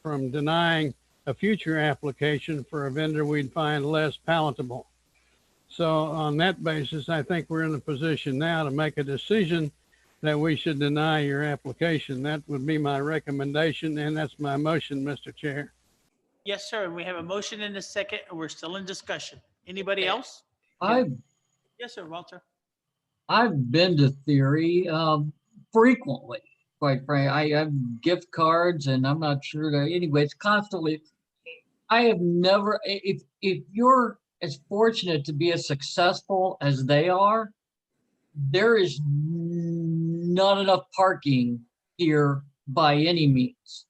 from denying a future application for a vendor we'd find less palatable. So on that basis, I think we're in a position now to make a decision that we should deny your application. That would be my recommendation, and that's my motion, Mr. Chair. Yes, sir. And we have a motion and a second, and we're still in discussion. Anybody else? I've Yes, sir, Walter. I've been to Theory frequently, quite frankly. I have gift cards, and I'm not sure that anyway. It's constantly. I have never. If you're as fortunate to be as successful as they are, there is not enough parking here by any means.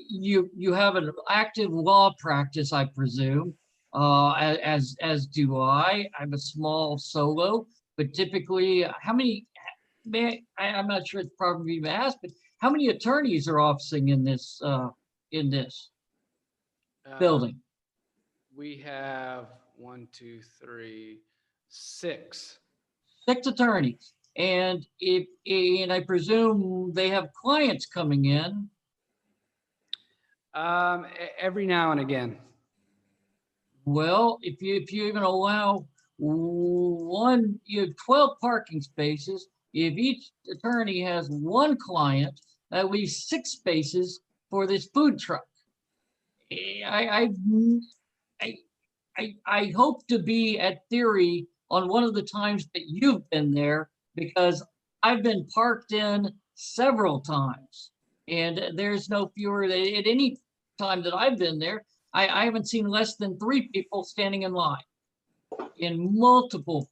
You have an active law practice, I presume, as do I. I'm a small solo, but typically, how many? I'm not sure it's probably even asked, but how many attorneys are officing in this building? We have 1, 2, 3, 6. 6 attorneys, and I presume they have clients coming in. Every now and again. Well, if you even allow one, you have 12 parking spaces. If each attorney has one client, that leaves 6 spaces for this food truck. I hope to be at Theory on one of the times that you've been there, because I've been parked in several times, and there's no fewer at any time that I've been there. I haven't seen less than 3 people standing in line in multiple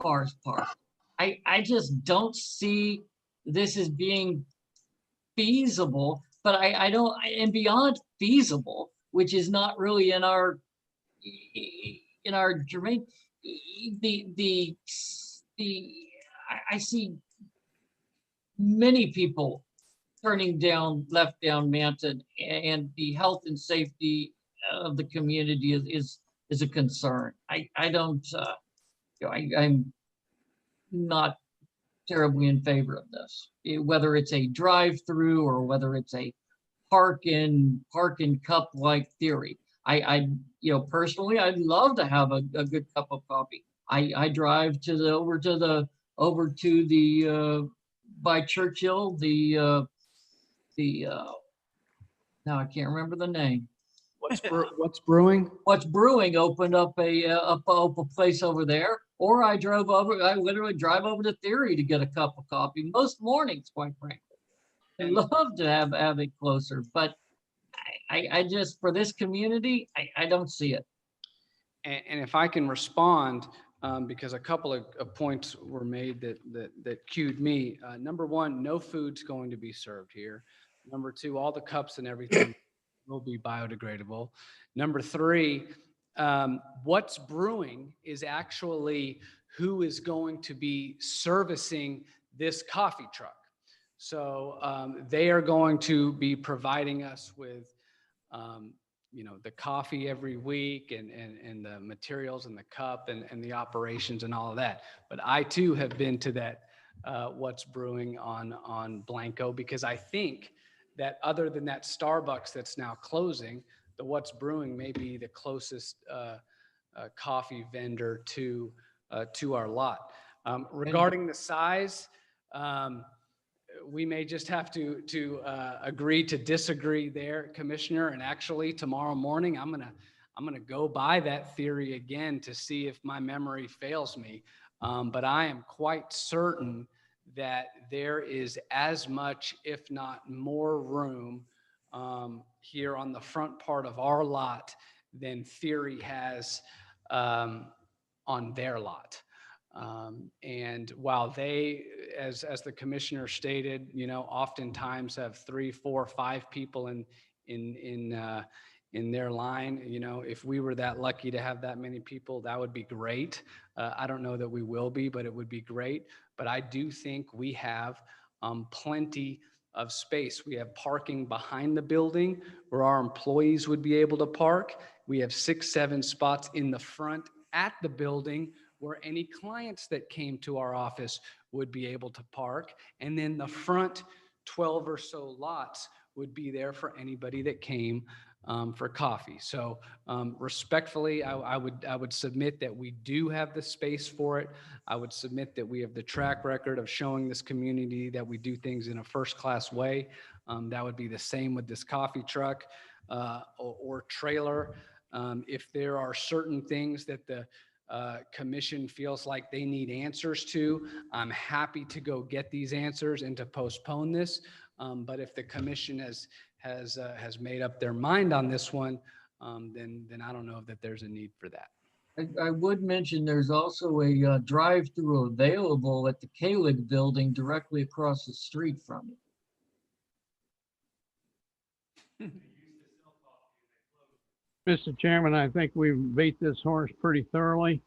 cars parked. I just don't see this as being feasible, but I don't, and beyond feasible, which is not really in our germane, I see many people turning down left down Manton, and the health and safety of the community is a concern. I don't, I'm not terribly in favor of this, whether it's a drive-through or whether it's a park and cup like Theory. Personally, I'd love to have a good cup of coffee. I drive over to the by Churchill, the now I can't remember the name. What's brewing? What's Brewing opened up a place over there, or I literally drive over to Theory to get a cup of coffee most mornings, quite frankly. I'd love to have it closer, but I just, for this community, I don't see it. And if I can respond, because a couple of points were made that cued me. Number one, no food's going to be served here. Number two, all the cups and everything will be biodegradable. Number three, What's Brewing is actually who is going to be servicing this coffee truck. So they are going to be providing us with the coffee every week and the materials and the cup and the operations and all of that. But I too have been to that What's Brewing on Blanco, because I think that other than that Starbucks that's now closing, the What's Brewing may be the closest coffee vendor to our lot. Regarding the size, we may just have to agree to disagree there, Commissioner. And actually, tomorrow morning, I'm gonna go by that Theory again to see if my memory fails me. But I am quite certain that there is as much, if not more, room here on the front part of our lot than Theory has on their lot. And while they, as the commissioner stated, oftentimes have 3, 4, 5 people in their line. If we were that lucky to have that many people, that would be great. I don't know that we will be, but it would be great. But I do think we have plenty of space. We have parking behind the building where our employees would be able to park. We have 6, 7 spots in the front at the building where any clients that came to our office would be able to park. And then the front 12 or so lots would be there for anybody that came for coffee. So respectfully, I would submit that we do have the space for it. I would submit that we have the track record of showing this community that we do things in a first-class way. That would be the same with this coffee truck or trailer. If there are certain things that the commission feels like they need answers to, I'm happy to go get these answers and to postpone this. But if the commission has made up their mind on this one, then I don't know that there's a need for that. I would mention there's also a drive-through available at the Kalig building directly across the street from it. Mr. Chairman, I think we've beat this horse pretty thoroughly.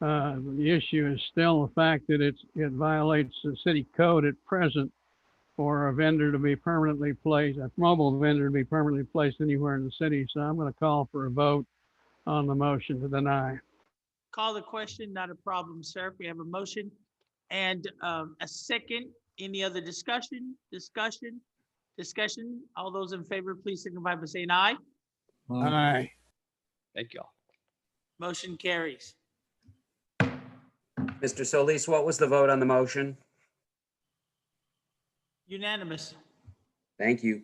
The issue is still the fact that it violates the city code at present for a vendor to be permanently placed, a mobile vendor to be permanently placed anywhere in the city. So I'm going to call for a vote on the motion to deny. Call the question, not a problem, sir. We have a motion and a second. Any other discussion? All those in favor, please signify by saying aye. Aye. Thank you all. Motion carries. Mr. Solis, what was the vote on the motion? Unanimous. Thank you.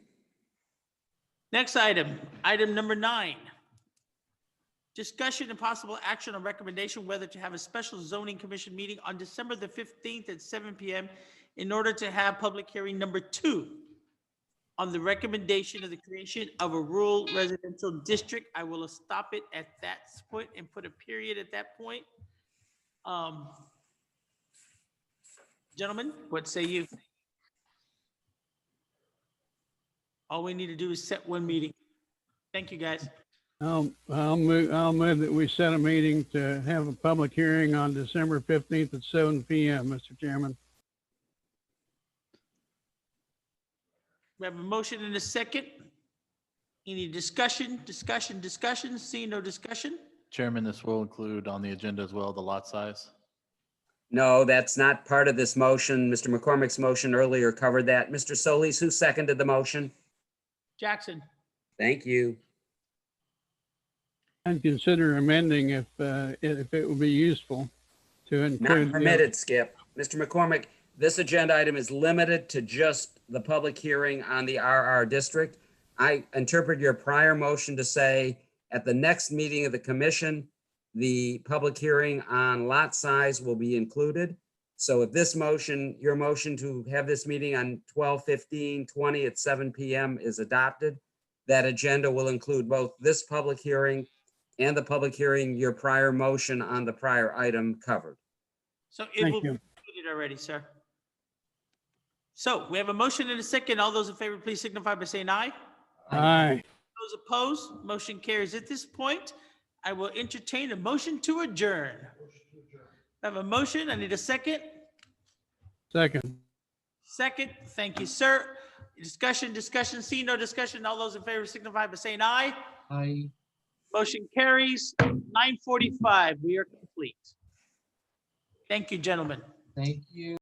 Next item, item number 9. Discussion and possible action on recommendation whether to have a special zoning commission meeting on December the 15th at 7 p.m. in order to have public hearing number 2 on the recommendation of the creation of a rural residential district. I will stop it at that point and put a period at that point. Gentlemen, what say you? All we need to do is set one meeting. Thank you, guys. I'll move that we set a meeting to have a public hearing on December 15th at 7 p.m., Mr. Chairman. We have a motion and a second. Any discussion? Seeing no discussion? Chairman, this will include on the agenda as well, the lot size. No, that's not part of this motion. Mr. McCormick's motion earlier covered that. Mr. Solis, who seconded the motion? Jackson, Thank you. I'd consider amending if it would be useful to include. Not permitted, Skip. Mr. McCormick, this agenda item is limited to just the public hearing on the RR district. I interpret your prior motion to say at the next meeting of the commission, the public hearing on lot size will be included. So if this motion, your motion to have this meeting on 12/15/20 at 7 p.m. is adopted, that agenda will include both this public hearing and the public hearing your prior motion on the prior item covered. so it Thank will be you. included already, sir. So we have a motion and a second. All those in favor, please signify by saying aye. Aye. Those opposed, motion carries. At this point, I will entertain a motion to adjourn. I have a motion. I need a second. Second. Second, thank you, sir. Discussion, see no discussion. All those in favor signify by saying aye. I Motion carries. 9:45, we are complete. Thank you, gentlemen. thank you.